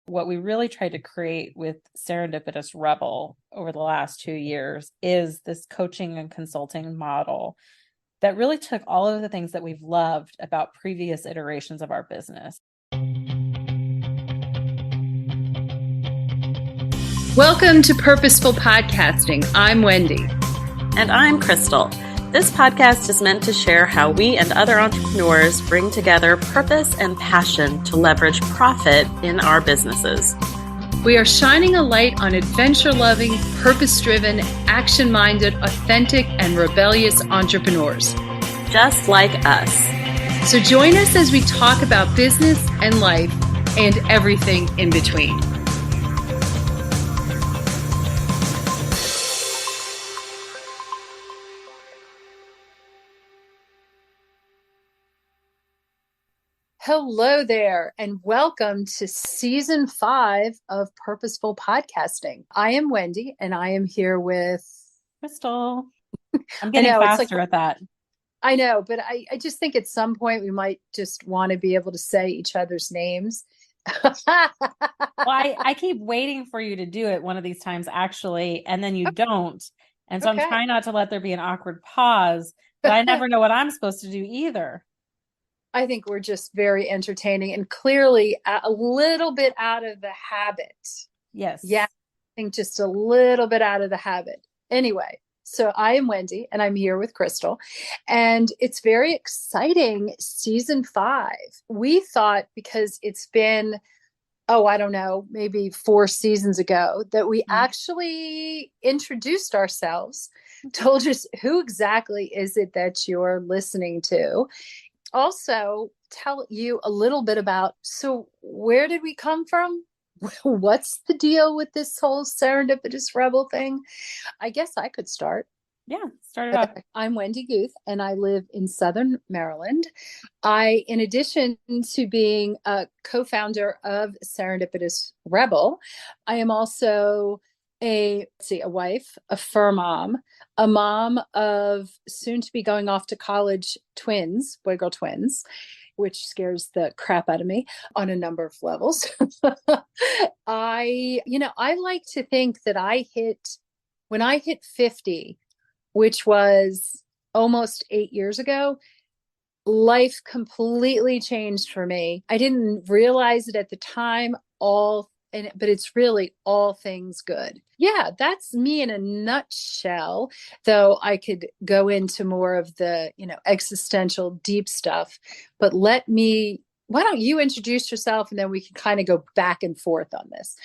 What we really tried to create with Serendipitous Rebel over the last 2 years is this coaching and consulting model that really took all of the things that we've loved about previous iterations of our business. Welcome to Purposeful Podcasting. I'm Wendy. And I'm Krystal. This podcast is meant to share how we and other entrepreneurs bring together purpose and passion to leverage profit in our businesses. We are shining a light on adventure-loving, purpose-driven, action-minded, authentic, and rebellious entrepreneurs. Just like us. So join us as we talk about business and life and everything in between. Hello there, and welcome to Season 5 of Purposeful Podcasting. I am Wendy, and I am here with... Krystal. I'm getting faster at that. I know, but I just think at some point we might just want to be able to say each other's names. Well, I keep waiting for you to do it one of these times, actually, and then you don't. And so I'm trying not to let there be an awkward pause, but I never know what I'm supposed to do either. I think we're just very entertaining and clearly a little bit out of the habit. Yes. Yeah, I think just a little bit out of the habit. Anyway, so I am Wendy and I'm here with Krystal, and it's very exciting. Season 5. We thought, because it's been, I don't know, maybe 4 seasons ago, that we actually introduced ourselves, told us who exactly is it that you're listening to. Also, tell you a little bit about, so where did we come from? What's the deal with this whole Serendipitous Rebel thing? I guess I could start. Yeah, start it off. I'm Wendy Guth, and I live in Southern Maryland. In addition to being a co-founder of Serendipitous Rebel, I am also a wife, a fur mom, a mom of soon to be going off to college twins, boy-girl twins, which scares the crap out of me on a number of levels. I like to think that when I hit 50, which was almost 8 years ago, life completely changed for me. I didn't realize it at the time, but it's really all things good. Yeah, that's me in a nutshell, though I could go into more of the, existential deep stuff. But why don't you introduce yourself, and then we can kind of go back and forth on this.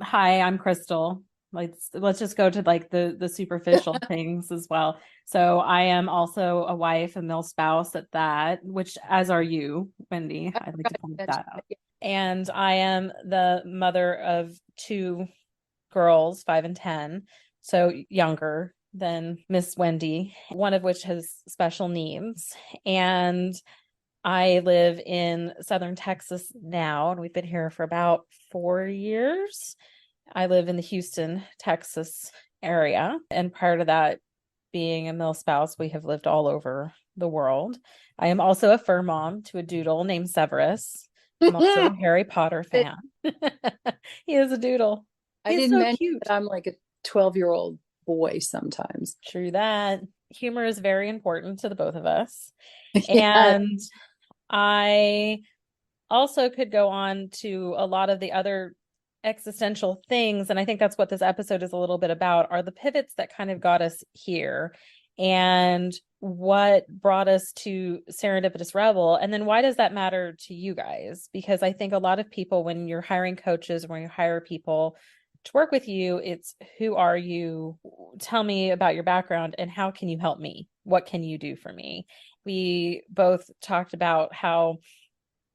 Hi, I'm Krystal. Let's just go to the superficial things as well. So I am also a wife, a milpouse at that, which, as are you, Wendy. I'd like to point that out. And I am the mother of 2 girls, 5 and 10, so younger than Miss Wendy, one of which has special needs. And I live in Southern Texas now, and we've been here for about 4 years. I live in the Houston, Texas area. And prior to that, being a milpouse, we have lived all over the world. I am also a fur mom to a doodle named Severus. I'm also a Harry Potter fan. He is a doodle. I didn't mention that I'm like a 12-year-old boy sometimes. True that. Humor is very important to the both of us. Yeah. And I also could go on to a lot of the other existential things. And I think that's what this episode is a little bit about, are the pivots that kind of got us here. And what brought us to Serendipitous Rebel, and then why does that matter to you guys? Because I think a lot of people, when you're hiring coaches, when you hire people to work with you, it's, who are you? Tell me about your background, and how can you help me? What can you do for me? We both talked about how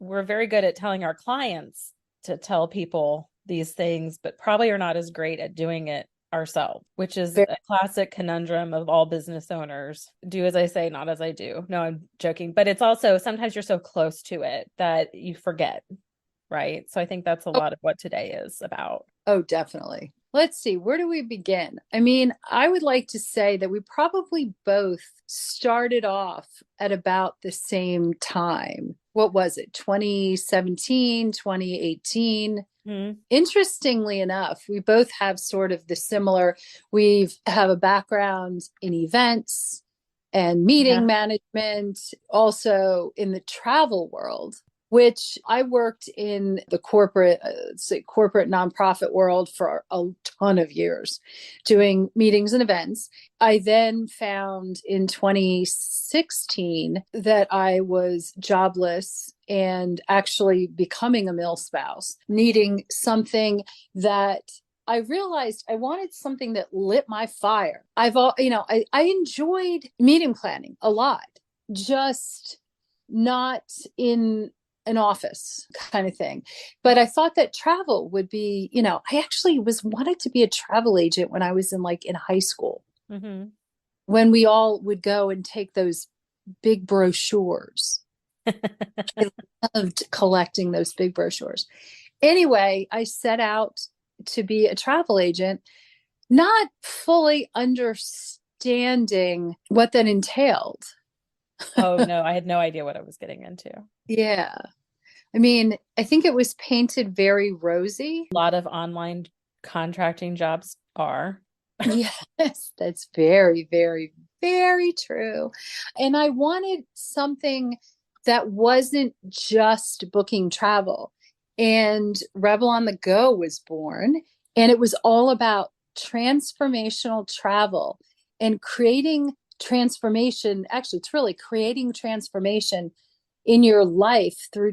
we're very good at telling our clients to tell people these things, but probably are not as great at doing it ourselves, which is a classic conundrum of all business owners. Do as I say, not as I do. No, I'm joking. But it's also, sometimes you're so close to it that you forget, right? So I think that's a lot of what today is about. Oh, definitely. Let's see, where do we begin? I mean, I would like to say that we probably both started off at about the same time. What was it? 2017, 2018. Interestingly enough, we both have sort of the similar, we have a background in events and meeting management, also in the travel world, which I worked in the corporate nonprofit world for a ton of years, doing meetings and events. I then found in 2016 that I was jobless and actually becoming a milpouse, needing something that I realized I wanted something that lit my fire. I enjoyed meeting planning a lot, just not in an office kind of thing. But I thought that travel would be, I actually wanted to be a travel agent when I was in high school, when we all would go and take those big brochures. I loved collecting those big brochures. Anyway, I set out to be a travel agent, not fully understanding what that entailed. Oh, no, I had no idea what I was getting into. Yeah. I mean, I think it was painted very rosy. A lot of online contracting jobs are. Yes, that's very, very, very true. And I wanted something that wasn't just booking travel. And Rebel on the Go was born, and it was all about transformational travel and creating transformation. Actually, it's really creating transformation in your life through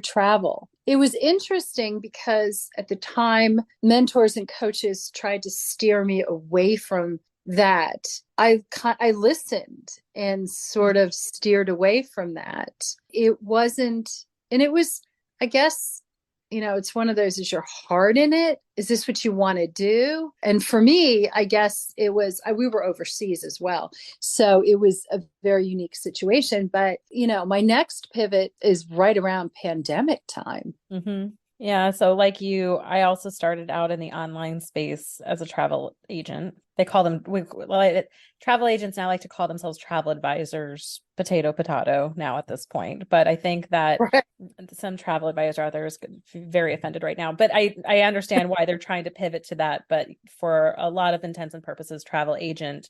travel. It was interesting because at the time, mentors and coaches tried to steer me away from that. I listened and sort of steered away from that. It wasn't, and it was, I guess, it's one of those, is your heart in it? Is this what you want to do? And for me, I guess it was, we were overseas as well. So it was a very unique situation. But, my next pivot is right around pandemic time. Yeah. So like you, I also started out in the online space as a travel agent. They call them, travel agents now like to call themselves travel advisors, potato now at this point. But I think that some travel advisor out there is very offended right now. But I understand why they're trying to pivot to that. But for a lot of intents and purposes, travel agent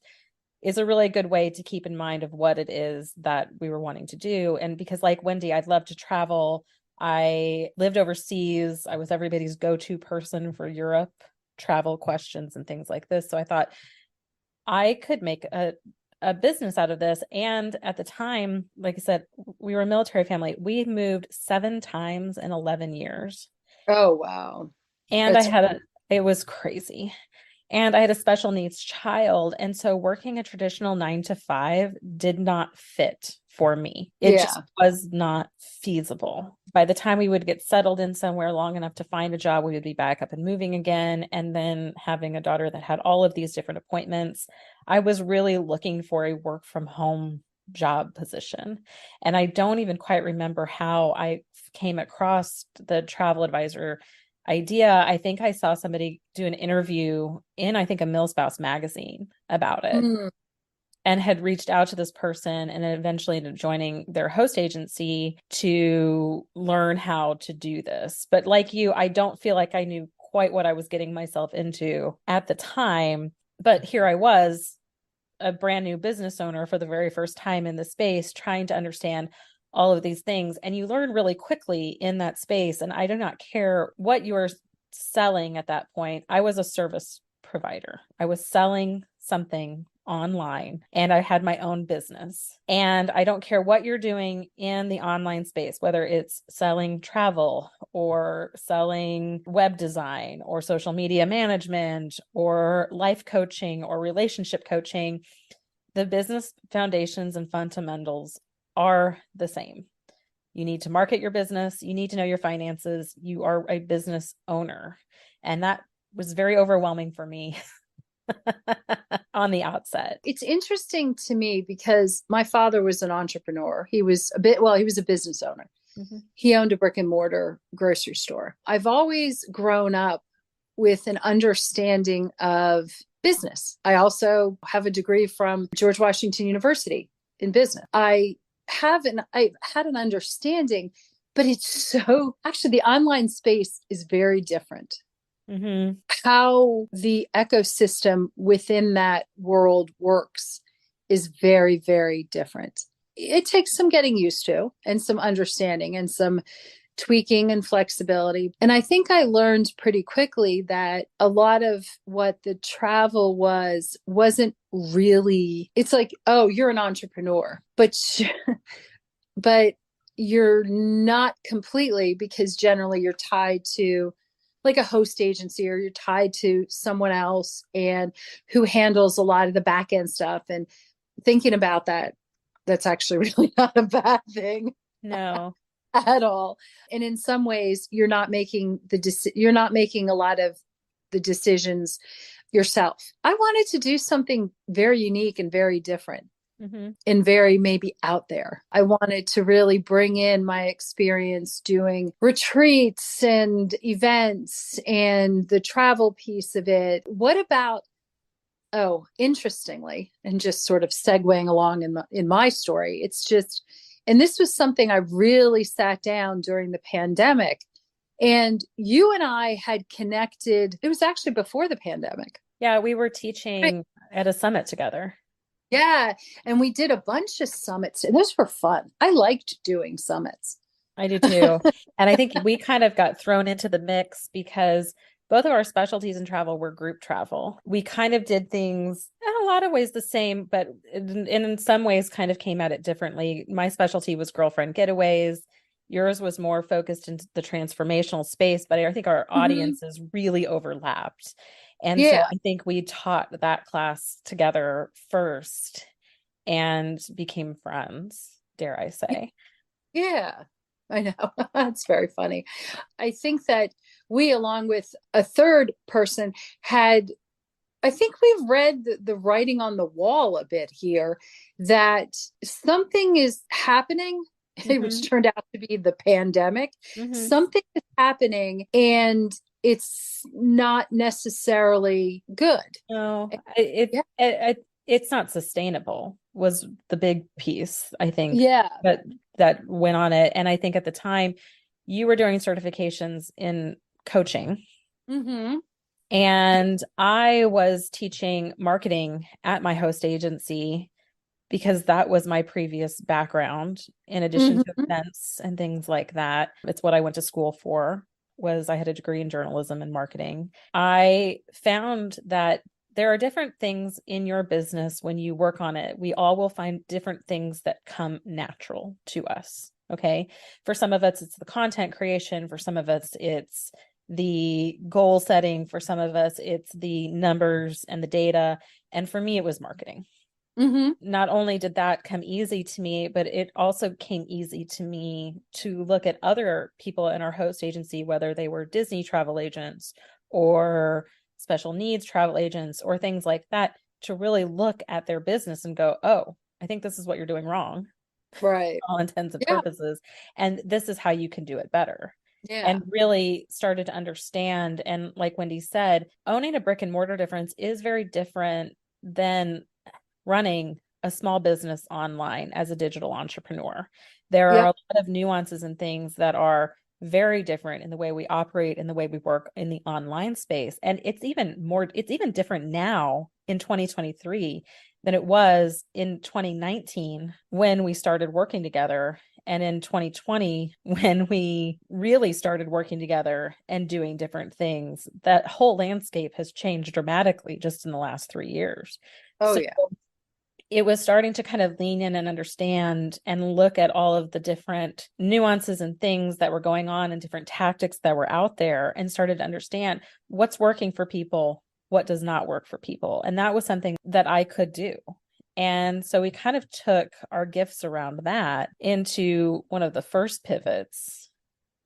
is a really good way to keep in mind of what it is that we were wanting to do. And because like Wendy, I'd love to travel. I lived overseas. I was everybody's go-to person for Europe travel questions and things like this. So I thought I could make a business out of this. And at the time, like I said, we were a military family. We moved 7 times in 11 years. Oh, wow. And it was crazy. And I had a special needs child. And so working a traditional 9 to 5 did not fit for me. It just was not feasible. By the time we would get settled in somewhere long enough to find a job, we would be back up and moving again. And then having a daughter that had all of these different appointments, I was really looking for a work from home job position. And I don't even quite remember how I came across the travel advisor idea. I think I saw somebody do an interview in, I think, a milpouse magazine about it, and had reached out to this person and then eventually ended up joining their host agency to learn how to do this. But like you, I don't feel like I knew quite what I was getting myself into at the time. But here I was, a brand new business owner for the very first time in the space, trying to understand all of these things. And you learn really quickly in that space. And I do not care what you're selling at that point. I was a service provider. I was selling something online and I had my own business. And I don't care what you're doing in the online space, whether it's selling travel or selling web design or social media management or life coaching or relationship coaching, the business foundations and fundamentals are the same. You need to market your business. You need to know your finances. You are a business owner. And that was very overwhelming for me on the outset. It's interesting to me because my father was an entrepreneur. He was a business owner. He owned a brick and mortar grocery store. I've always grown up with an understanding of business. I also have a degree from George Washington University in business. I've had an understanding, but actually the online space is very different. Mm-hmm. How the ecosystem within that world works is very, very different. It takes some getting used to and some understanding and some tweaking and flexibility. And I think I learned pretty quickly that a lot of what the travel wasn't really, it's like, oh, you're an entrepreneur, but you're not completely, because generally you're tied to like a host agency, or you're tied to someone else and who handles a lot of the back end stuff. And thinking about that, that's actually really not a bad thing. No. At all. And in some ways, you're not making a lot of the decisions yourself. I wanted to do something very unique and very different. Mm-hmm. And very maybe out there. I wanted to really bring in my experience doing retreats and events and the travel piece of it. What about, interestingly, and just sort of segueing along in my story, it's just, and this was something I really sat down during the pandemic, and you and I had connected. It was actually before the pandemic. Yeah, we were teaching at a summit together. Yeah. And we did a bunch of summits, and those were fun. I liked doing summits. I do too. And I think we kind of got thrown into the mix because both of our specialties in travel were group travel. We kind of did things in a lot of ways the same, but in some ways kind of came at it differently. My specialty was girlfriend getaways. Yours was more focused into the transformational space, but I think our audiences really overlapped. And so I think we taught that class together first and became friends, dare I say. Yeah, I know. That's very funny. I think that we, along with a third person, I think we've read the writing on the wall a bit here, that something is happening, which turned out to be the pandemic. Something is happening, and it's not necessarily good. No, it's not sustainable was the big piece, I think. Yeah. That went on it. And I think at the time you were doing certifications in coaching. Mm-hmm. And I was teaching marketing at my host agency because that was my previous background, in addition to events and things like that. It's what I went to school for. I had a degree in journalism and marketing. I found that there are different things in your business when you work on it. We all will find different things that come natural to us. Okay. For some of us, it's the content creation. For some of us, it's the goal setting. For some of us, it's the numbers and the data. And for me, it was marketing. Not only did that come easy to me, but it also came easy to me to look at other people in our host agency, whether they were Disney travel agents or special needs travel agents or things like that, to really look at their business and go, oh, I think this is what you're doing wrong. Right. For all intents and purposes. And this is how you can do it better. Yeah. And really started to understand. And like Wendy said, owning a brick and mortar difference is very different than running a small business online as a digital entrepreneur. There are a lot of nuances and things that are very different in the way we operate, in the way we work in the online space. And it's even different now in 2023 than it was in 2019 when we started working together, and in 2020 when we really started working together and doing different things. That whole landscape has changed dramatically just in the last 3 years. It was starting to kind of lean in and understand and look at all of the different nuances and things that were going on and different tactics that were out there, and started to understand what's working for people, what does not work for people. And that was something that I could do. And so we kind of took our gifts around that into one of the first pivots,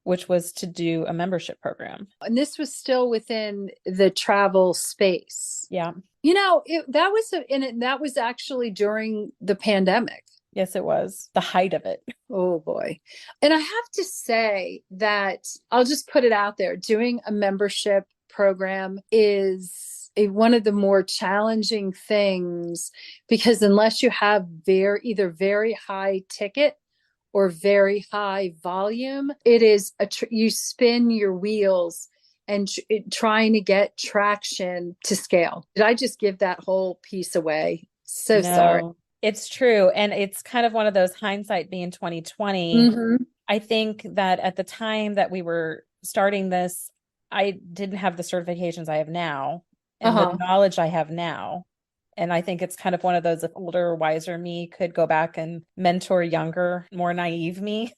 which was to do a membership program. And this was still within the travel space. Yeah. You know, that was actually during the pandemic. Yes, it was the height of it. Oh boy. And I have to say that I'll just put it out there, doing a membership program is one of the more challenging things, because unless you have either very high ticket or very high volume, it is you spin your wheels and trying to get traction to scale. Did I just give that whole piece away? So sorry. It's true. And it's kind of one of those, hindsight being 2020. Mm-hmm. I think that at the time that we were starting this, I didn't have the certifications I have now and the knowledge I have now. And I think it's kind of one of those, if older, wiser me could go back and mentor younger, more naive me,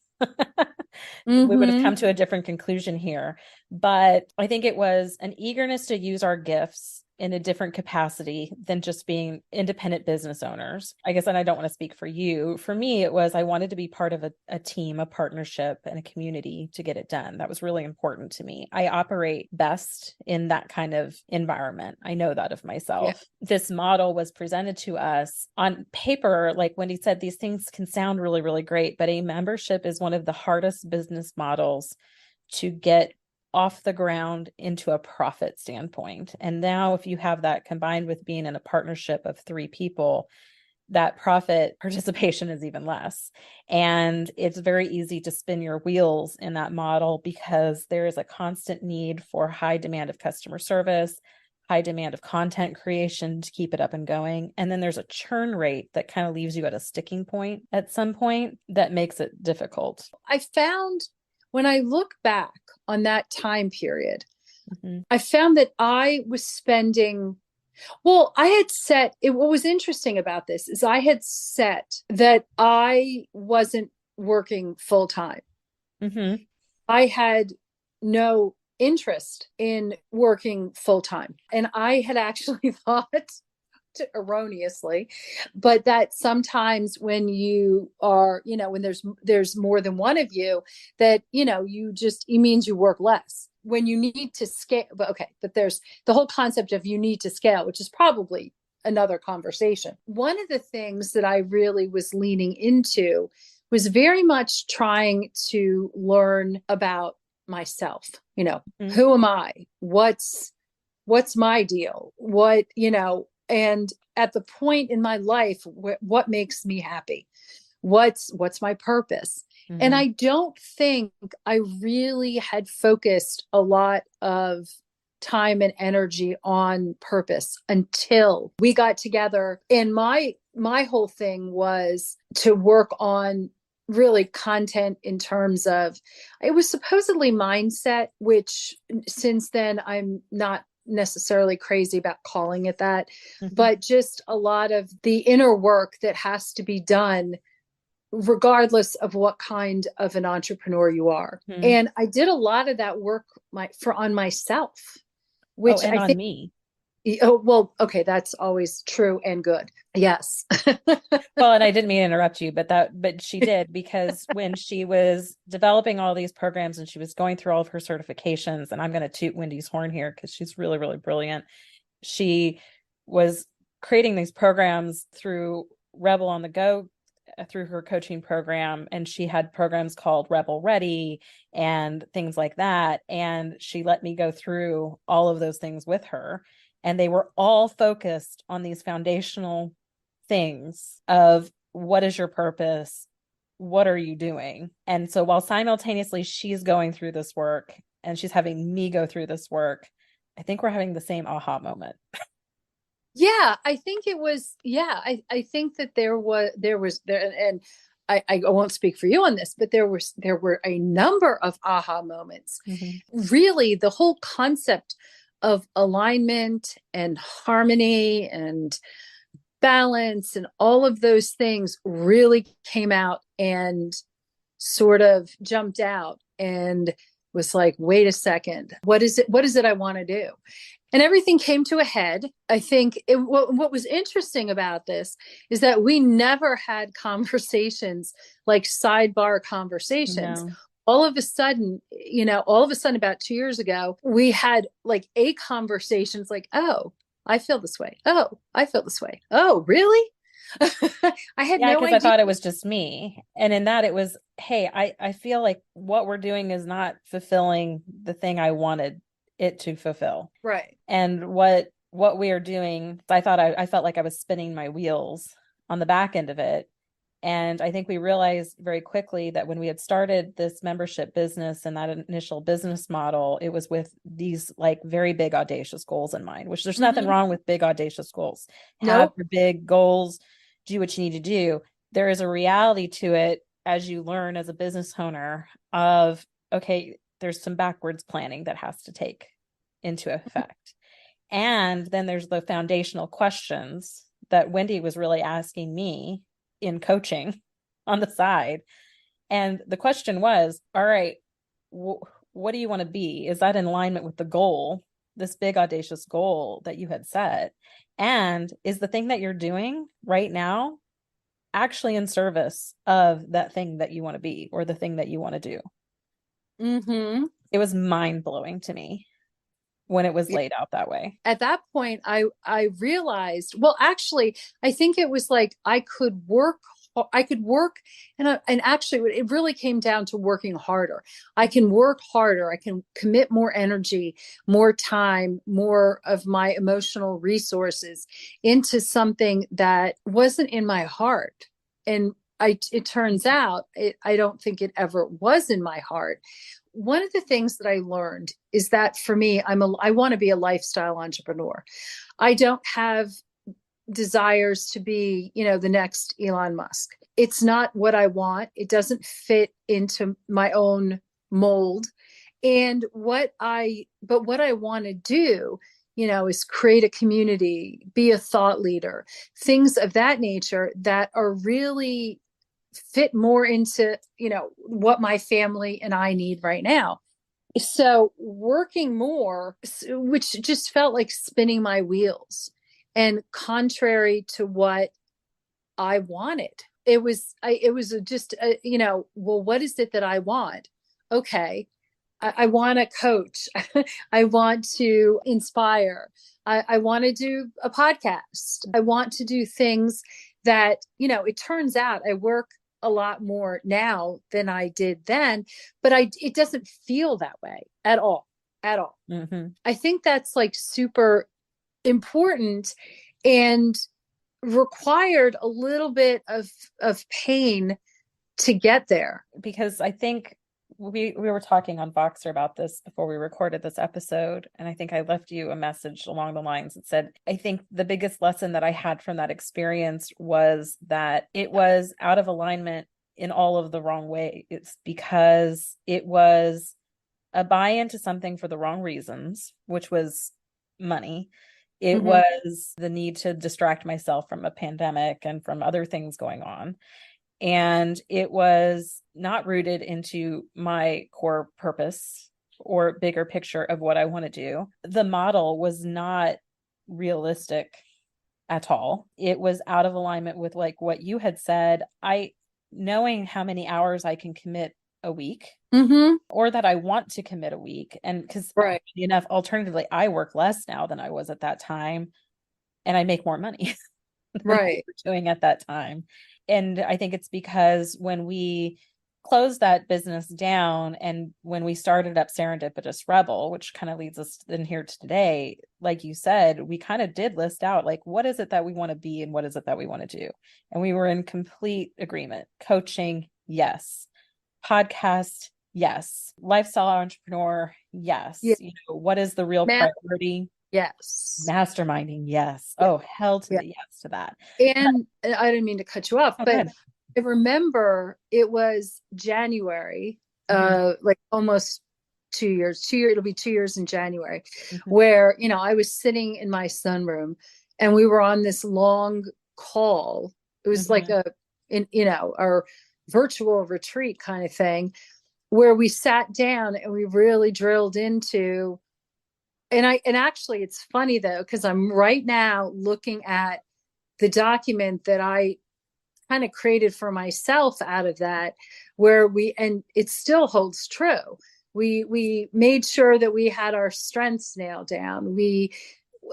we would have come to a different conclusion here. But I think it was an eagerness to use our gifts in a different capacity than just being independent business owners, I guess. And I don't want to speak for you. For me, it was, I wanted to be part of a team, a partnership, and a community to get it done. That was really important to me. I operate best in that kind of environment. I know that of myself. Yeah. This model was presented to us on paper. Like Wendy said, these things can sound really, really great, but a membership is one of the hardest business models to get off the ground into a profit standpoint. And now if you have that combined with being in a partnership of 3 people, that profit participation is even less. And it's very easy to spin your wheels in that model because there is a constant need for high demand of customer service, high demand of content creation to keep it up and going. And then there's a churn rate that kind of leaves you at a sticking point at some point that makes it difficult. I found, when I look back on that time period, I found that I was spending, I had set, what was interesting about this is I had set that I wasn't working full time. I had no interest in working full time. And I had actually thought, erroneously, but that sometimes when you are, when there's more than one of you, that, it means you work less when you need to scale. But there's the whole concept of you need to scale, which is probably another conversation. One of the things that I really was leaning into was very much trying to learn about myself. Who am I? What's my deal? And at the point in my life, what makes me happy? What's my purpose? And I don't think I really had focused a lot of time and energy on purpose until we got together. And my whole thing was to work on really content in terms of, it was supposedly mindset, which since then I'm not necessarily crazy about calling it that, but just a lot of the inner work that has to be done regardless of what kind of an entrepreneur you are. And I did a lot of that work on myself, which I think on me. That's always true and good. Yes. Well, and I didn't mean to interrupt you, but she did, because when she was developing all these programs and she was going through all of her certifications, and I'm going to toot Wendy's horn here because she's really, really brilliant. She was creating these programs through Rebel on the Go, through her coaching program. And she had programs called Rebel Ready and things like that. And she let me go through all of those things with her. And they were all focused on these foundational things of, what is your purpose? What are you doing? And so while simultaneously she's going through this work and she's having me go through this work, I think we're having the same aha moment. Yeah, I think it was. Yeah, I think that there was, and I won't speak for you on this, but there were a number of aha moments. Really, the whole concept of alignment and harmony and balance and all of those things really came out and sort of jumped out and was like, wait a second, what is it I want to do? And everything came to a head. I think what was interesting about this is that we never had conversations like sidebar conversations. No. All of a sudden, about 2 years ago, we had like a conversation. It's like, oh, I feel this way. Oh, I feel this way. Oh, really? I had no idea. I thought it was just me. And in that it was, hey, I feel like what we're doing is not fulfilling the thing I wanted it to fulfill. Right. And what we are doing, I felt like I was spinning my wheels on the back end of it. And I think we realized very quickly that when we had started this membership business and that initial business model, it was with these like very big, audacious goals in mind, which there's nothing wrong with big, audacious goals. Have your big goals, do what you need to do. There is a reality to it as you learn as a business owner of, okay, there's some backwards planning that has to take into effect. And then there's the foundational questions that Wendy was really asking me in coaching on the side. And the question was, all right, what do you want to be? Is that in alignment with the goal, this big audacious goal that you had set? And is the thing that you're doing right now actually in service of that thing that you want to be or the thing that you want to do? It was mind-blowing to me when it was laid out that way. At that point, I realized, well, actually, I think it was like I could work, and actually it really came down to working harder. I can work harder. I can commit more energy, more time, more of my emotional resources into something that wasn't in my heart. And it turns out, I don't think it ever was in my heart. One of the things that I learned is that for me, I want to be a lifestyle entrepreneur. I don't have desires to be, the next Elon Musk. It's not what I want. It doesn't fit into my own mold. And what I want to do, is create a community, be a thought leader, things of that nature that are really fit more into, what my family and I need right now. So working more, which just felt like spinning my wheels and contrary to what I wanted. It was just, well, what is it that I want? Okay. I want to coach. I want to inspire. I want to do a podcast. I want to do things that, it turns out I work a lot more now than I did then, but it doesn't feel that way at all. I think that's like super important and required a little bit of pain to get there. Because I think we were talking on Voxer about this before we recorded this episode. And I think I left you a message along the lines that said, I think the biggest lesson that I had from that experience was that it was out of alignment in all of the wrong ways. It's because it was a buy-in to something for the wrong reasons, which was money. It was the need to distract myself from a pandemic and from other things going on. And it was not rooted into my core purpose or bigger picture of what I want to do. The model was not realistic at all. It was out of alignment with like what you had said. Knowing how many hours I can commit a week or that I want to commit a week. And because enough, alternatively, I work less now than I was at that time and I make more money than I was doing at that time. And I think it's because when we closed that business down and when we started up Serendipitous Rebel, which kind of leads us in here today, like you said, we kind of did list out like, what is it that we want to be and what is it that we want to do? And we were in complete agreement. Coaching, yes. Podcast, yes. Lifestyle entrepreneur, yes. Yeah. What is the real priority? Yes. Masterminding, yes. Oh, hell to the yes to that. And I didn't mean to cut you off, but I remember it was January, like almost 2 years, it'll be 2 years in January, where, I was sitting in my sunroom and we were on this long call. It was like our virtual retreat kind of thing where we sat down and we really drilled into, and actually it's funny though, because I'm right now looking at the document that I kind of created for myself out of that, where and it still holds true. We made sure that we had our strengths nailed down. We,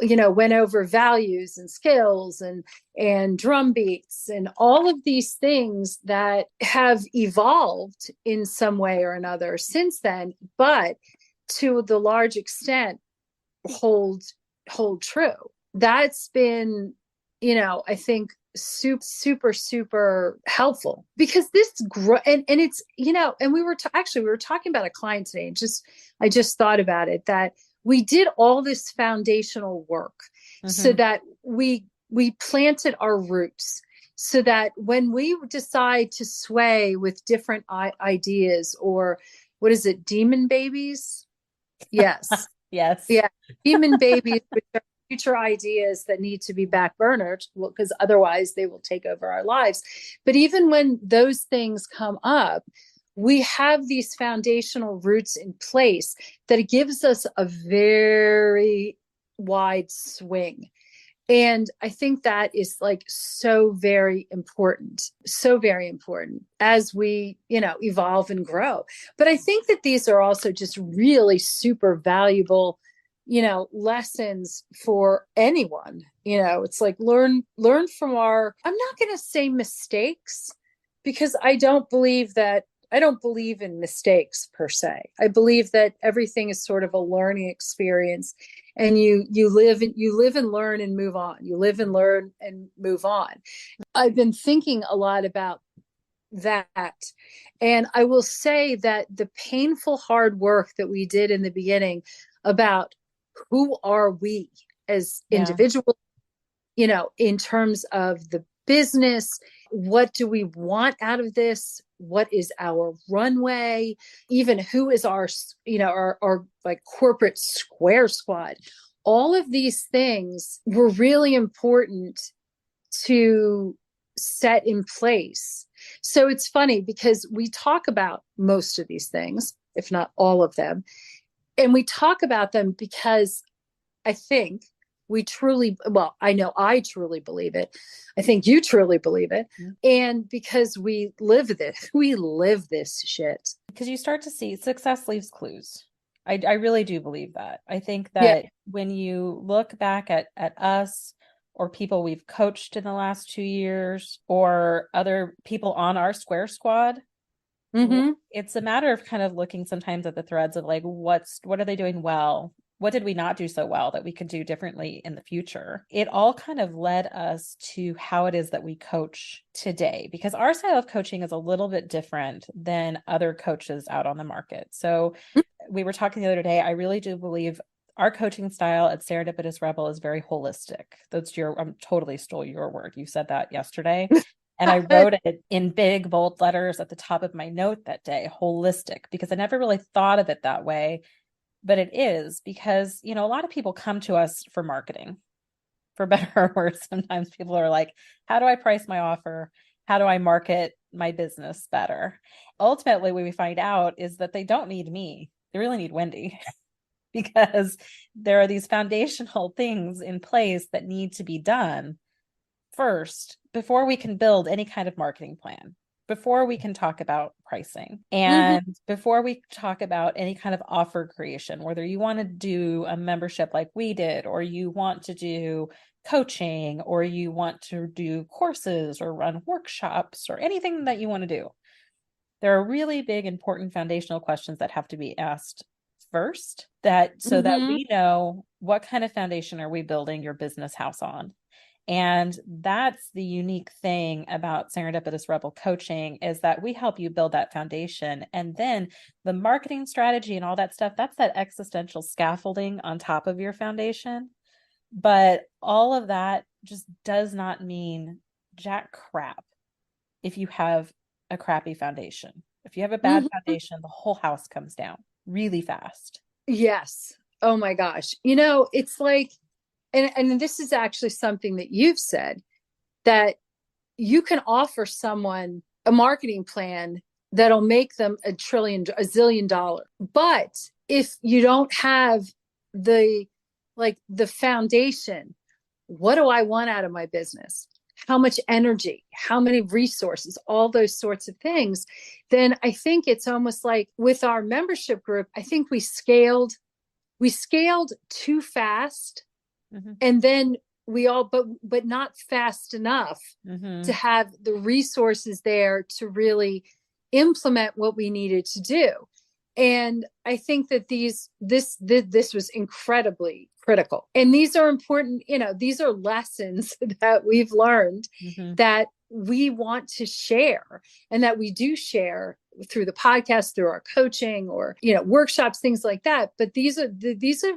went over values and skills and drum beats and all of these things that have evolved in some way or another since then. But to the large extent hold true. That's been, I think super helpful, because this and it's, and we were talking about a client today, and I just thought about it, that we did all this foundational work so that we planted our roots, so that when we decide to sway with different ideas, or what is it, demon babies? Yes. Yes. Yeah. Demon babies, which are future ideas that need to be backburnered, because otherwise they will take over our lives. But even when those things come up, we have these foundational roots in place that it gives us a very wide swing. And I think that is like so very important as we, evolve and grow. But I think that these are also just really super valuable, lessons for anyone. It's like learn from I'm not going to say mistakes, because I don't believe in mistakes per se. I believe that everything is sort of a learning experience, and you live and learn and move on. You live and learn and move on. I've been thinking a lot about that. And I will say that the painful hard work that we did in the beginning about who are we as individuals, in terms of the business, what do we want out of this? What is our runway? Even who is our like corporate square squad? All of these things were really important to set in place. So it's funny, because we talk about most of these things, if not all of them. And we talk about them because I think I know I truly believe it. I think you truly believe it. And because we live this shit. Because you start to see success leaves clues. I really do believe that. I think that when you look back at us, or people we've coached in the last 2 years, or other people on our Square Squad, it's a matter of kind of looking sometimes at the threads of like, what are they doing well? What did we not do so well that we could do differently in the future? It all kind of led us to how it is that we coach today, because our style of coaching is a little bit different than other coaches out on the market. So we were talking the other day, I really do believe our coaching style at Serendipitous Rebel is very holistic. I'm totally stole your word. You said that yesterday. And I wrote it in big, bold letters at the top of my note that day, holistic, because I never really thought of it that way. But it is, because, a lot of people come to us for marketing, for better or worse. Sometimes people are like, how do I price my offer? How do I market my business better? Ultimately, what we find out is that they don't need me. They really need Wendy, because there are these foundational things in place that need to be done first before we can build any kind of marketing plan, before we can talk about pricing, and before we talk about any kind of offer creation, whether you want to do a membership like we did, or you want to do coaching, or you want to do courses or run workshops, or anything that you want to do. There are really big, important foundational questions that have to be asked first, that we know what kind of foundation are we building your business house on. And that's the unique thing about Serendipitous Rebel coaching, is that we help you build that foundation. And then the marketing strategy and all that stuff, that's that existential scaffolding on top of your foundation. But all of that just does not mean jack crap if you have a crappy foundation. If you have a bad foundation, the whole house comes down really fast. Yes. Oh my gosh. It's like, and this is actually something that you've said, that you can offer someone a marketing plan that'll make them a zillion dollar. But if you don't have the foundation, what do I want out of my business? How much energy, how many resources, all those sorts of things, then I think it's almost like with our membership group, I think we scaled too fast. And then but not fast enough to have the resources there to really implement what we needed to do. And I think that this was incredibly critical. And these are important, these are lessons that we've learned that we want to share, and that we do share through the podcast, through our coaching, or, workshops, things like that. But these are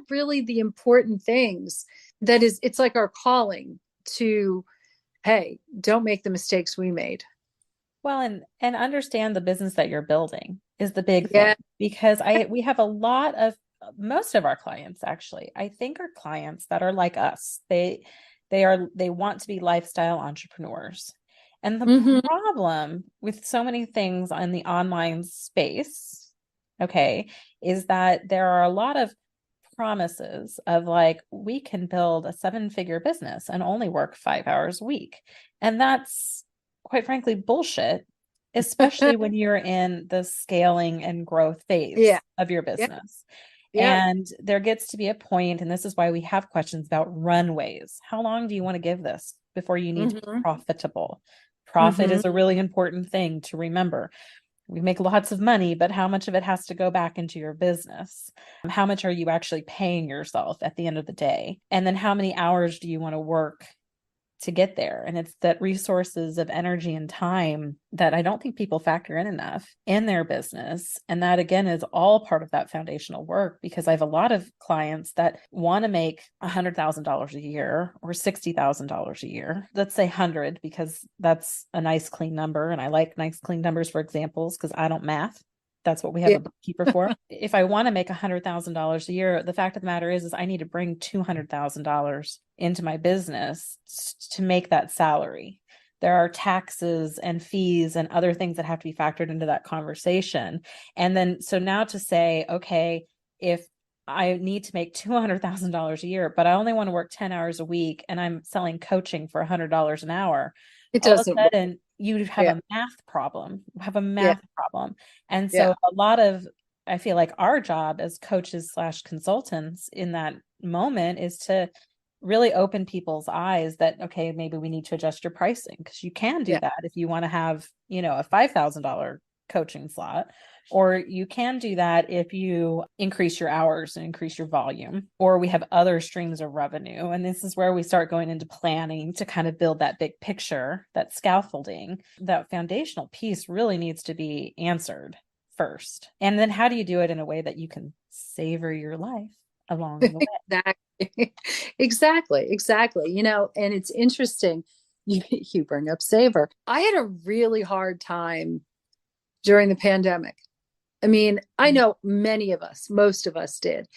really the important things it's like our calling to, hey, don't make the mistakes we made. Well, and understand the business that you're building is the big thing, because we have most of our clients, actually, I think, are clients that are like us. They want to be lifestyle entrepreneurs. And the problem with so many things in the online space, okay, is that there are a lot of promises of like, we can build a 7-figure business and only work 5 hours a week. And that's, quite frankly, bullshit, especially when you're in the scaling and growth phase of your business. And there gets to be a point, and this is why we have questions about runways. How long do you want to give this before you need to be profitable? Profit is a really important thing to remember. We make lots of money, but how much of it has to go back into your business? How much are you actually paying yourself at the end of the day? And then how many hours do you want to work to get there? And it's that resources of energy and time that I don't think people factor in enough in their business. And that, again, is all part of that foundational work, because I have a lot of clients that want to make $100,000 a year or $60,000 a year. Let's say 100, because that's a nice clean number. And I like nice clean numbers for examples, because I don't math. That's what we have a bookkeeper for. If I want to make $100,000 a year, the fact of the matter is I need to bring $200,000 into my business to make that salary. There are taxes and fees and other things that have to be factored into that conversation. And then, so now to say, okay, if I need to make $200,000 a year, but I only want to work 10 hours a week and I'm selling coaching for $100 an hour, all of a sudden you have a math problem, problem. And so a lot of, I feel like our job as coaches / consultants in that moment is to really open people's eyes that, okay, maybe we need to adjust your pricing, because you can do that if you want to have, a $5,000 coaching slot, or you can do that if you increase your hours and increase your volume, or we have other streams of revenue. And this is where we start going into planning to kind of build that big picture, that scaffolding. That foundational piece really needs to be answered first. And then how do you do it in a way that you can savor your life along the way? Exactly. And it's interesting. You bring up savor. I had a really hard time during the pandemic. I mean, I know most of us did.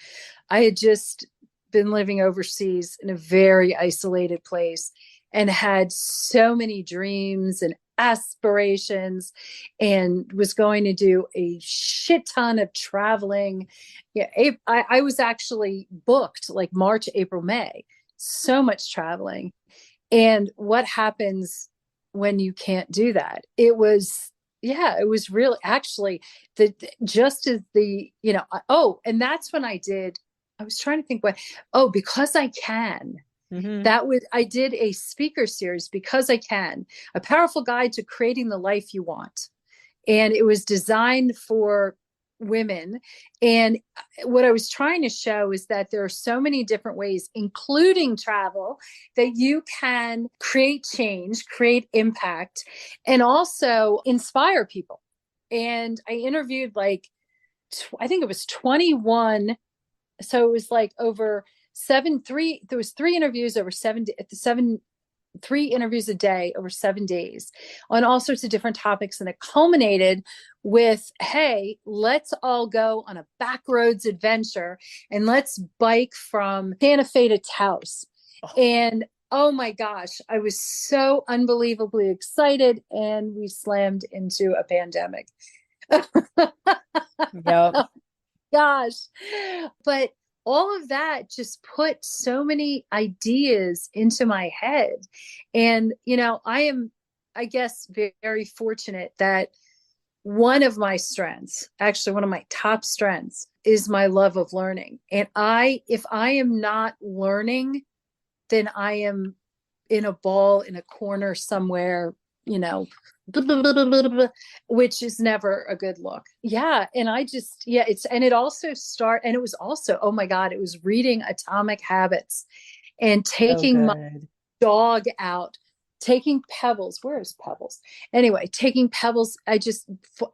I had just been living overseas in a very isolated place and had so many dreams and aspirations, and was going to do a shit ton of traveling. I was actually booked like March, April, May, so much traveling. And what happens when you can't do that? It was really actually and that's when I was trying to think because I can. I did a speaker series, Because I Can, a powerful guide to creating the life you want. And it was designed for women. And what I was trying to show is that there are so many different ways, including travel, that you can create change, create impact, and also inspire people. And I interviewed I think it was 21. So it was over there was 3 interviews over 3 interviews a day over 7 days on all sorts of different topics. And it culminated with, hey, let's all go on a backroads adventure and let's bike from Santa Fe to Taos. And oh my gosh, I was so unbelievably excited, and we slammed into a pandemic. Yep. Gosh. But all of that just put so many ideas into my head. And, I am, I guess, very fortunate that one of my strengths, actually one of my top strengths, is my love of learning. And if I am not learning, then I am in a ball in a corner somewhere, blah, blah, blah, blah, blah, blah, which is never a good look. Yeah. And it was also, oh my God, it was reading Atomic Habits and So taking my good. dog out, taking Pebbles. Where is Pebbles? Anyway, taking Pebbles. I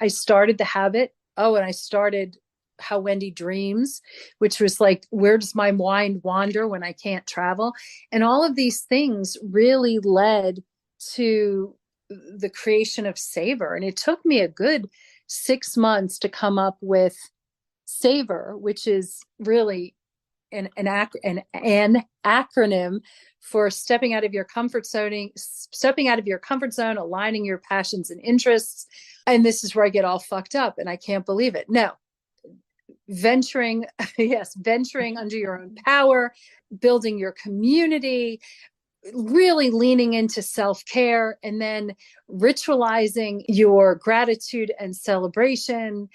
started the habit. Oh, and I started How Wendy Dreams, which was like, where does my mind wander when I can't travel? And all of these things really led to the creation of Savor. And it took me a good 6 months to come up with Savor, which is really an acronym for stepping out of your comfort zone, aligning your passions and interests. And this is where I get all fucked up and I can't believe it. No, venturing under your own power, building your community, really leaning into self-care, and then ritualizing your gratitude and celebration.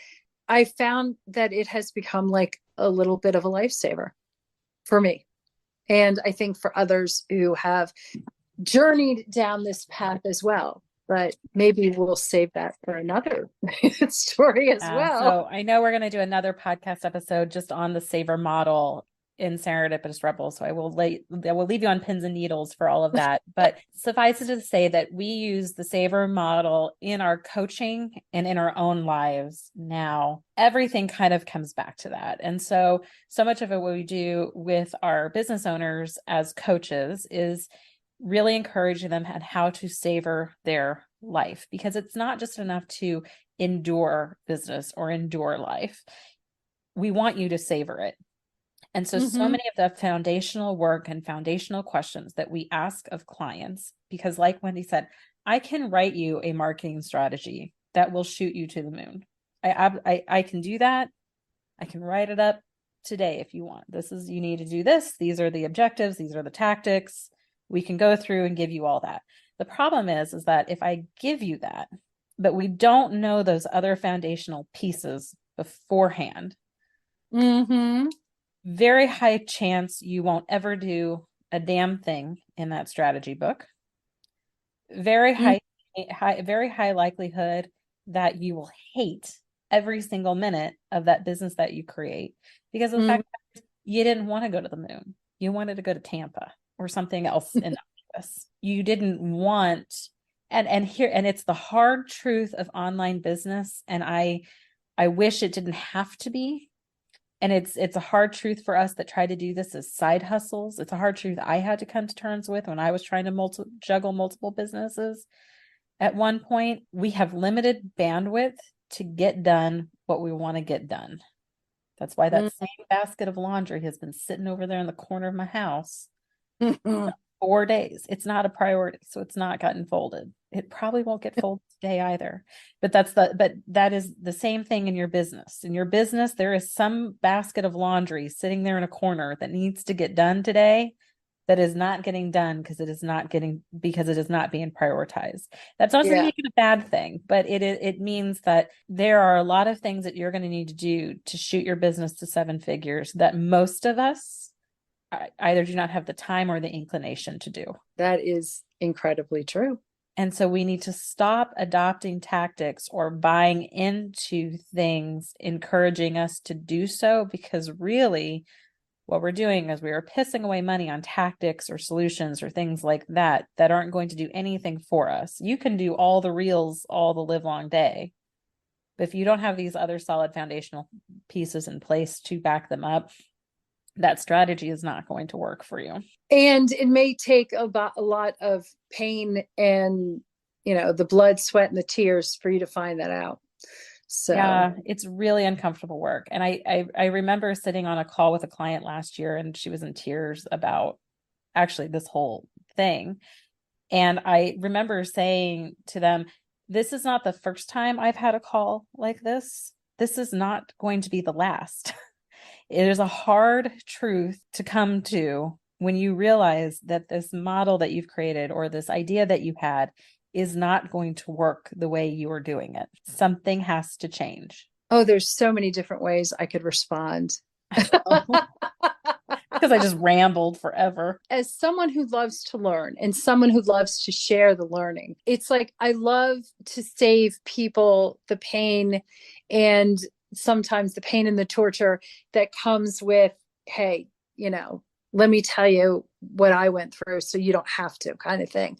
I found that it has become like a little bit of a lifesaver for me. And I think for others who have journeyed down this path as well. But maybe we'll save that for another story as well. So I know we're going to do another podcast episode just on the Savor model in Serendipitous Rebel. So I will leave you on pins and needles for all of that. But suffice it to say that we use the Savor model in our coaching and in our own lives now. Everything kind of comes back to that. And so much of it, what we do with our business owners as coaches is really encouraging them on how to savor their life, because it's not just enough to endure business or endure life. We want you to savor it. And so many of the foundational work and foundational questions that we ask of clients, because like Wendy said, I can write you a marketing strategy that will shoot you to the moon. I can do that. I can write it up today if you want. You need to do this. These are the objectives. These are the tactics. We can go through and give you all that. The problem is that if I give you that, but we don't know those other foundational pieces beforehand, very high chance you won't ever do a damn thing in that strategy book. Very high likelihood that you will hate every single minute of that business that you create, because of the fact that you didn't want to go to the moon. You wanted to go to Tampa or something else innocuous. You didn't want, and it's the hard truth of online business. And I wish it didn't have to be. And it's a hard truth for us that try to do this as side hustles. It's a hard truth I had to come to terms with when I was trying to juggle multiple businesses. At one point, we have limited bandwidth to get done what we want to get done. That's why that same basket of laundry has been sitting over there in the corner of my house 4 days. It's not a priority, so it's not gotten folded. It probably won't get folded today either. But that is the same thing in your business. In your business, there is some basket of laundry sitting there in a corner that needs to get done today that is not getting done because it is not being prioritized. That doesn't make it a bad thing, but it means that there are a lot of things that you're going to need to do to shoot your business to 7 figures that most of us either do not have the time or the inclination to do. That is incredibly true. And so we need to stop adopting tactics or buying into things encouraging us to do so, because really what we're doing is we are pissing away money on tactics or solutions or things like that aren't going to do anything for us. You can do all the reels all the live long day, but if you don't have these other solid foundational pieces in place to back them up, that strategy is not going to work for you. And it may take a lot of pain and, the blood, sweat, and the tears for you to find that out. So yeah, it's really uncomfortable work. And I remember sitting on a call with a client last year, and she was in tears about actually this whole thing. And I remember saying to them, this is not the first time I've had a call like this. This is not going to be the last. It is a hard truth to come to when you realize that this model that you've created or this idea that you had is not going to work the way you are doing it. Something has to change. Oh, there's so many different ways I could respond. Because because I just rambled forever. As someone who loves to learn and someone who loves to share the learning, it's like I love to save people the pain and sometimes the pain and the torture that comes with, hey, let me tell you what I went through so you don't have to, kind of thing.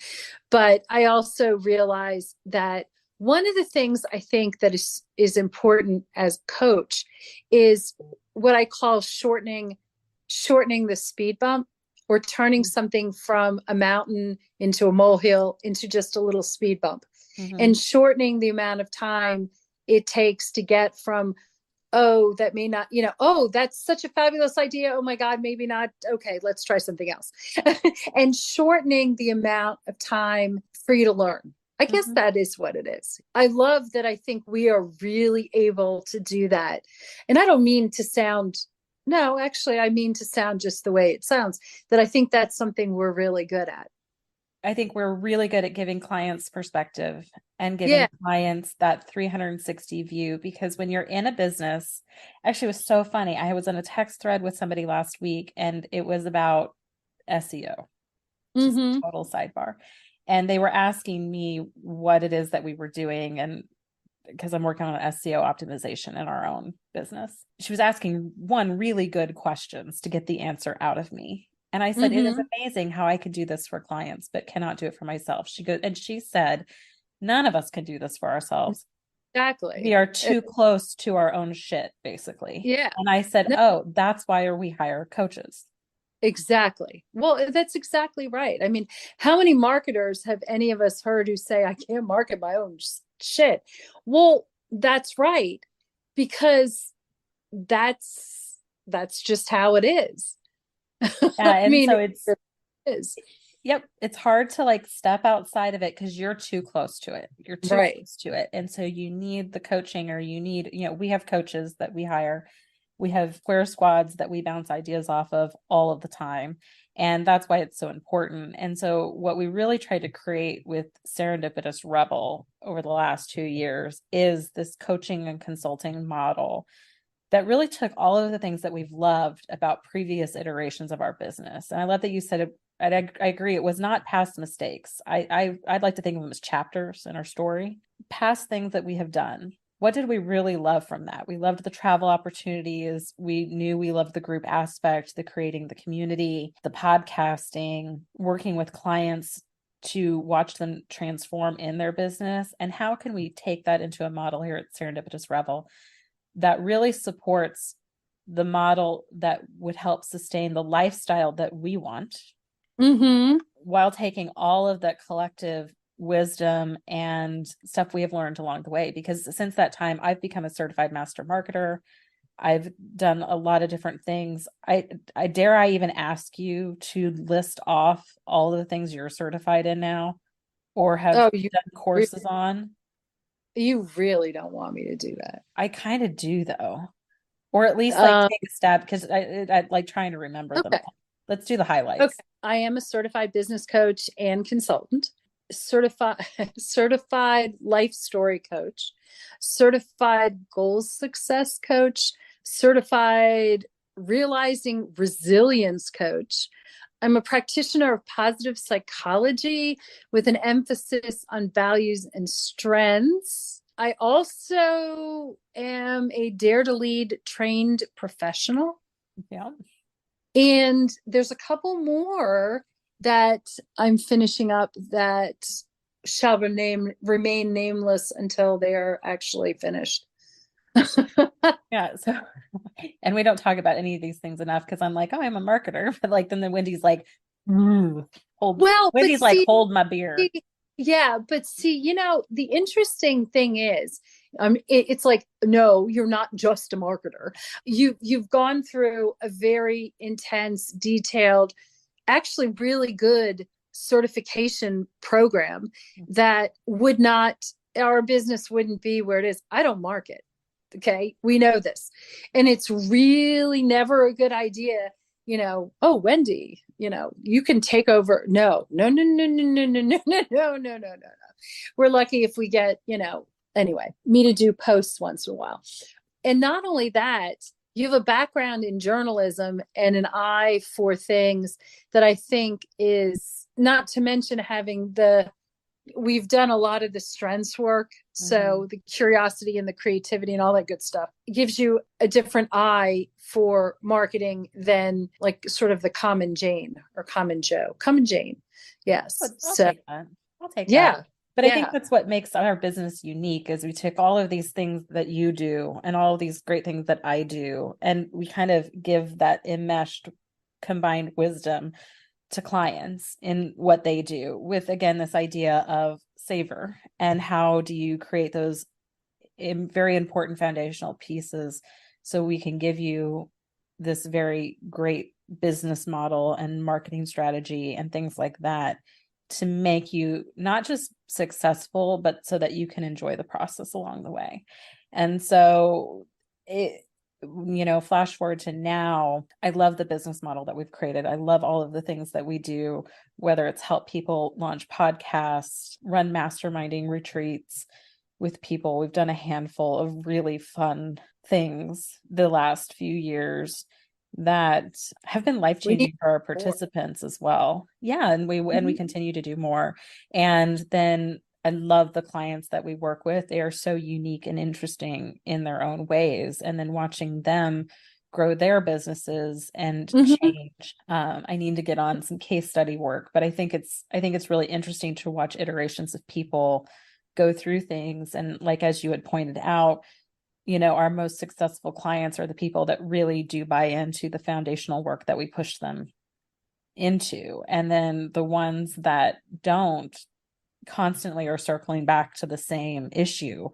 But I also realize that one of the things I think that is important as a coach is what I call shortening the speed bump, or turning something from a mountain into a molehill into just a little speed bump, and shortening the amount of time it takes to get from, oh, that may not, oh, that's such a fabulous idea. Oh my God, maybe not. Okay, let's try something else. And shortening the amount of time for you to learn. I guess that is what it is. I love that. I think we are really able to do that. And I don't mean to sound, no, actually, I mean to sound just the way it sounds, that I think that's something we're really good at. I think we're really good at giving clients perspective and giving clients that 360 view, because when you're in a business, actually it was so funny. I was in a text thread with somebody last week and it was about SEO, just a total sidebar. And they were asking me what it is that we were doing. And because I'm working on SEO optimization in our own business, she was asking one really good questions to get the answer out of me. And I said, it is amazing how I could do this for clients, but cannot do it for myself. She said, none of us can do this for ourselves. Exactly. We are too close to our own shit, basically. Yeah. And I said, oh, that's why we hire coaches. Exactly. Well, that's exactly right. I mean, how many marketers have any of us heard who say, I can't market my own shit? Well, that's right. Because that's just how it is. Yeah, and so it is. Yep. It's hard to like step outside of it because you're too close to it. You're too close to it. And so you need the coaching, or you need, we have coaches that we hire. We have square squads that we bounce ideas off of all of the time. And that's why it's so important. And so what we really tried to create with Serendipitous Rebel over the last 2 years is this coaching and consulting model that really took all of the things that we've loved about previous iterations of our business. And I love that you said it. I agree. It was not past mistakes. I'd like to think of them as chapters in our story, past things that we have done. What did we really love from that? We loved the travel opportunities. We knew we loved the group aspect, the creating the community, the podcasting, working with clients to watch them transform in their business. And how can we take that into a model here at Serendipitous Rebel that really supports the model that would help sustain the lifestyle that we want, while taking all of that collective wisdom and stuff we have learned along the way? Because since that time, I've become a certified master marketer. I've done a lot of different things. I dare I even ask you to list off all of the things you're certified in now, or have done courses on? You really don't want me to do that. I kind of do, though, or at least like take a stab, because I like trying to remember them. Let's do the highlights. Okay. I am a certified business coach and consultant, certified life story coach, certified goals success coach, certified realizing resilience coach. I'm a practitioner of positive psychology with an emphasis on values and strengths. I also am a Dare to Lead trained professional. Yeah. And there's a couple more that I'm finishing up that shall remain nameless until they are actually finished. Yeah. So, and we don't talk about any of these things enough, because I'm like, oh, I'm a marketer, but like, then Wendy's like, hold my beer. Yeah, but see, the interesting thing is, it's like, no, you're not just a marketer. You've gone through a very intense, detailed, actually really good certification program that our business wouldn't be where it is. I don't market. Okay. We know this. And it's really never a good idea, oh, Wendy, you can take over. No. We're lucky if we get, anyway, me to do posts once in a while. And not only that, you have a background in journalism and an eye for things that I think is, not to mention having we've done a lot of the strengths work. So the curiosity and the creativity and all that good stuff, it gives you a different eye for marketing than like sort of the common Jane or common Joe, common Jane. Yes. I'll take that. I'll take yeah. that. But I think that's what makes our business unique is we take all of these things that you do and all of these great things that I do, and we kind of give that enmeshed combined wisdom to clients in what they do with, again, this idea of savor and how do you create those very important foundational pieces so we can give you this very great business model and marketing strategy and things like that to make you not just successful, but so that you can enjoy the process along the way. And so flash forward to now, I love the business model that we've created. I love all of the things that we do, whether it's help people launch podcasts, run masterminding retreats with people. We've done a handful of really fun things the last few years that have been life-changing for our participants as well. Yeah. And we continue to do more. And then I love the clients that we work with. They are so unique and interesting in their own ways. And then watching them grow their businesses and change. I need to get on some case study work, but I think it's really interesting to watch iterations of people go through things. And like, as you had pointed out, our most successful clients are the people that really do buy into the foundational work that we push them into. And then the ones that don't constantly are circling back to the same issue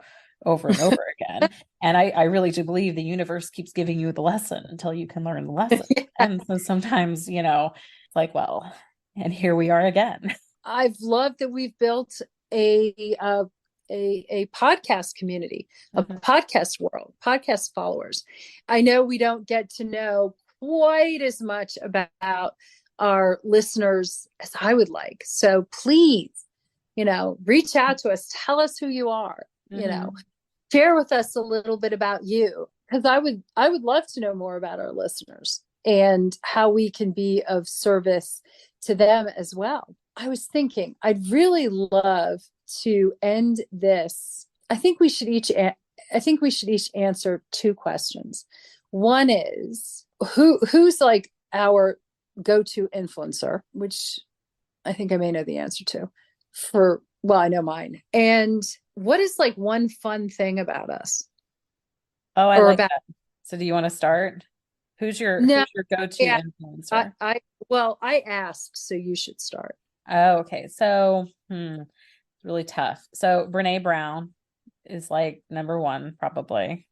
over and over again. And I really do believe the universe keeps giving you the lesson until you can learn the lesson. And so sometimes, it's like, well, and here we are again. I've loved that we've built a podcast community, a podcast world, podcast followers. I know we don't get to know quite as much about our listeners as I would like. So please, reach out to us, tell us who you are, share with us a little bit about you, because I would love to know more about our listeners and how we can be of service to them as well. I was thinking I'd really love to end this. I think we should each answer two questions. One is who's like our go-to influencer, which I think I may know the answer to. I know mine. And what is like one fun thing about us? Oh, I like that. So do you want to start? Who's your go-to influencer? I asked, so you should start. Oh, okay. So, really tough. So Brene Brown is like number one, probably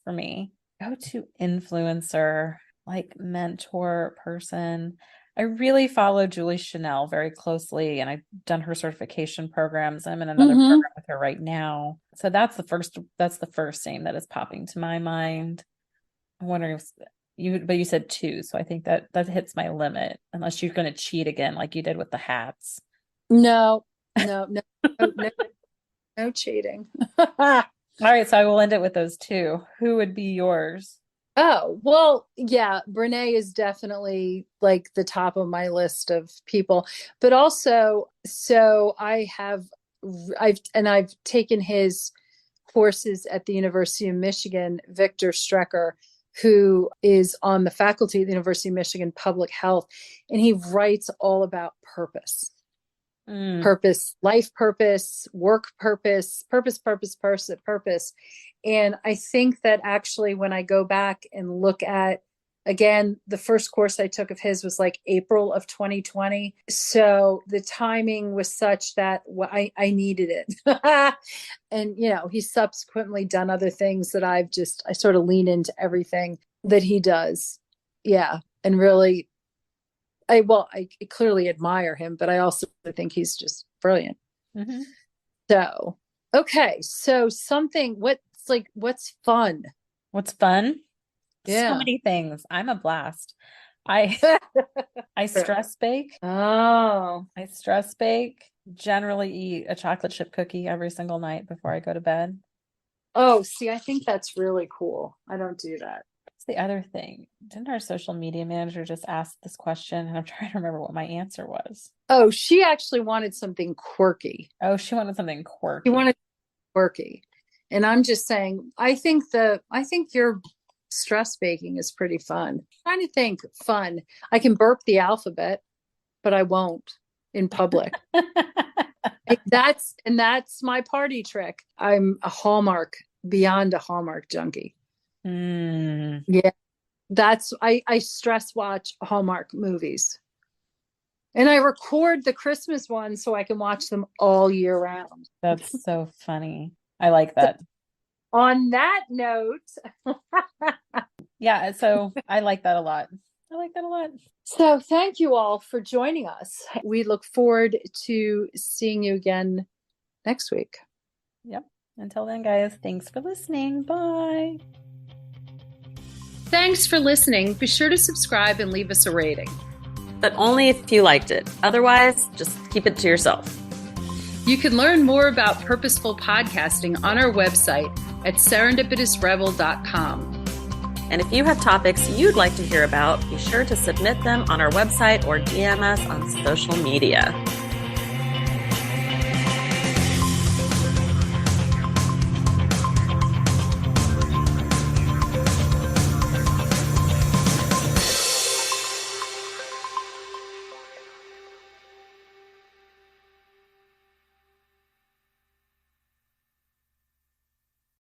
for me. Go-to influencer, like mentor person. I really follow Julie Chanel very closely, and I've done her certification programs. I'm in another program with her right now. So that's the first name that is popping to my mind. I'm wondering but you said two. So I think that hits my limit, unless you're going to cheat again, like you did with the hats. No cheating. All right. So I will end it with those two. Who would be yours? Oh, well, yeah, Brene is definitely like the top of my list of people, but also, so I've taken his courses at the University of Michigan, Victor Strecker, who is on the faculty at the University of Michigan Public Health, and he writes all about purpose. Purpose, life purpose, work purpose. And I think that actually when I go back and look at, again, the first course I took of his was like April of 2020. So the timing was such that I needed it. And, he's subsequently done other things that I sort of lean into everything that he does. Yeah. And really, I clearly admire him, but I also think he's just brilliant. So, okay. So what's fun? What's fun? Yeah. So many things. I'm a blast. I stress bake. Oh. I stress bake. Generally eat a chocolate chip cookie every single night before I go to bed. Oh, see, I think that's really cool. I don't do that. the other thing? Didn't our social media manager just ask this question? And I'm trying to remember what my answer was. Oh, she actually wanted something quirky. Oh, she wanted something quirky. She wanted quirky. And I'm just saying, I think your stress baking is pretty fun. I'm trying to think fun. I can burp the alphabet, but I won't in public. That's my party trick. I'm a Hallmark, beyond a Hallmark junkie. Yeah. I stress watch Hallmark movies. And I record the Christmas ones so I can watch them all year round. That's so funny. I like that. On that note. Yeah, so I like that a lot. So thank you all for joining us. We look forward to seeing you again next week. Yep. Until then, guys, thanks for listening. Bye. Thanks for listening. Be sure to subscribe and leave us a rating. But only if you liked it. Otherwise, just keep it to yourself. You can learn more about Purposeful Podcasting on our website at serendipitousrebel.com. And if you have topics you'd like to hear about, be sure to submit them on our website or DM us on social media.